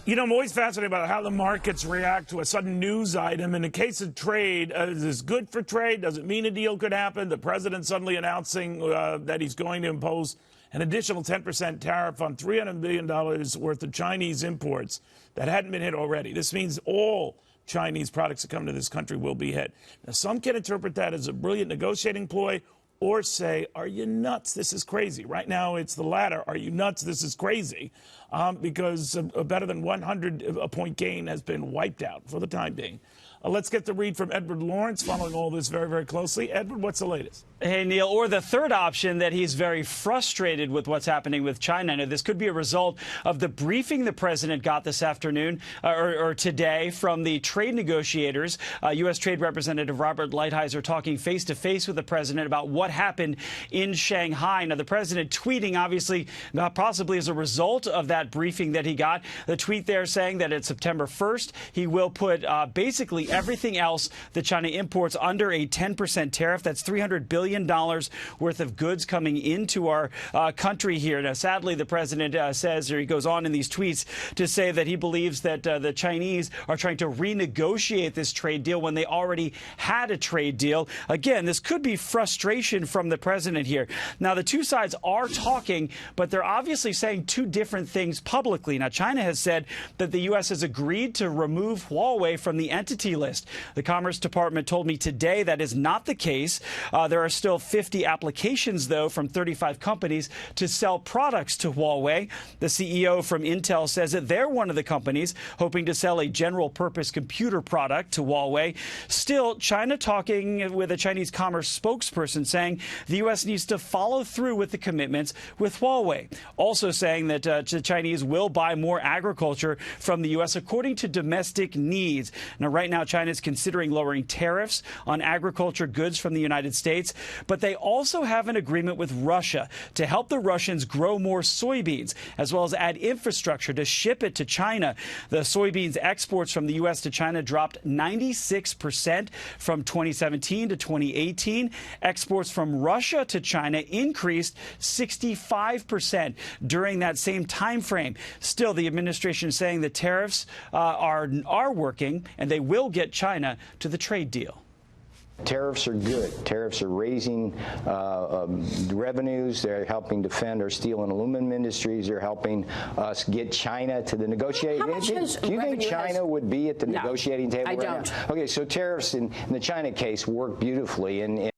You know, I'm always fascinated about how the markets react to a sudden news item. In the case of trade, is this good for trade? Does it mean a deal could happen? The president suddenly announcing that he's going to impose an additional 10% tariff on $300 billion worth of Chinese imports that hadn't been hit already. This means all Chinese products that come to this country will be hit. Now, some can interpret that as a brilliant negotiating ploy or say, are you nuts? This is crazy. Right now, it's the latter. Are you nuts? This is crazy. Because a better than 100-point gain has been wiped out for the time being. Let's get the read from Edward Lawrence, following all this very, very closely. Edward, what's the latest? Hey, Neil, or the third option, that he's very frustrated with what's happening with China. Now, this could be a result of the briefing the president got this afternoon or today from the trade negotiators. U.S. Trade Representative Robert Lighthizer talking face-to-face with the president about what happened in Shanghai. Now, the president tweeting, obviously, possibly as a result of that briefing that he got. The tweet there saying that it's September 1st. He will put basically everything else that China imports under a 10% tariff. That's $300 billion worth of goods coming into our country here. Now, sadly, the president says, or he goes on in these tweets to say that he believes that the Chinese are trying to renegotiate this trade deal when they already had a trade deal. Again, this could be frustration from the president here. Now, the two sides are talking, but they're obviously saying two different things publicly. Now, China has said that the U.S. has agreed to remove Huawei from the entity list. The Commerce Department told me today that is not the case. There are still 50 applications, though, from 35 companies to sell products to Huawei. The CEO from Intel says that they're one of the companies hoping to sell a general-purpose computer product to Huawei. Still, China talking with a Chinese commerce spokesperson saying the U.S. needs to follow through with the commitments with Huawei. Also saying that the Chinese will buy more agriculture from the U.S. according to domestic needs. Now, right now, China is considering lowering tariffs on agriculture goods from the United States, but they also have an agreement with Russia to help the Russians grow more soybeans, as well as add infrastructure to ship it to China. The soybeans exports from the U.S. to China dropped 96% from 2017 to 2018. Exports from Russia to China increased 65% during that same time frame. Still, the administration is saying the tariffs are working, and they will get China to the trade deal. Tariffs are good. Tariffs are raising revenues. They're helping defend our steel and aluminum industries. They're helping us get China to the negotiating table. Do you think China would be at the negotiating table right now? Okay, so tariffs in the China case work beautifully.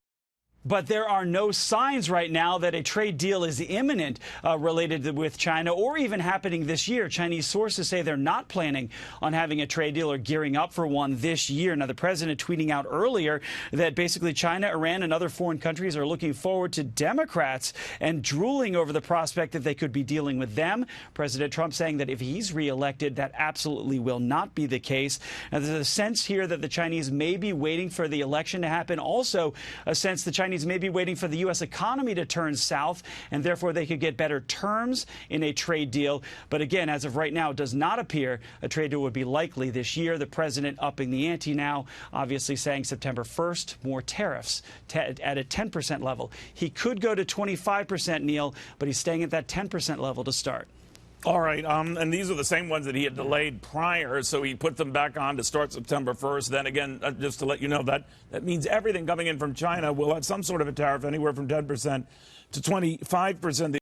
But there are no signs right now that a trade deal is imminent related with China or even happening this year. Chinese sources say they're not planning on having a trade deal or gearing up for one this year. Now, the president tweeting out earlier that basically China, Iran, and other foreign countries are looking forward to Democrats and drooling over the prospect that they could be dealing with them. President Trump saying that if he's reelected, that absolutely will not be the case. Now, there's a sense here that the Chinese may be waiting for the election to happen. Also, a sense the Chinese may be waiting for the U.S. economy to turn south, and therefore they could get better terms in a trade deal. But again, as of right now, it does not appear a trade deal would be likely this year. The president upping the ante now, obviously saying September 1st, more tariffs at a 10% level. He could go to 25%, Neil, but he's staying at that 10% level to start. All right, and these are the same ones that he had delayed prior, so he put them back on to start September 1st. Then again, just to let you know, that means everything coming in from China will have some sort of a tariff, anywhere from 10% to 25%.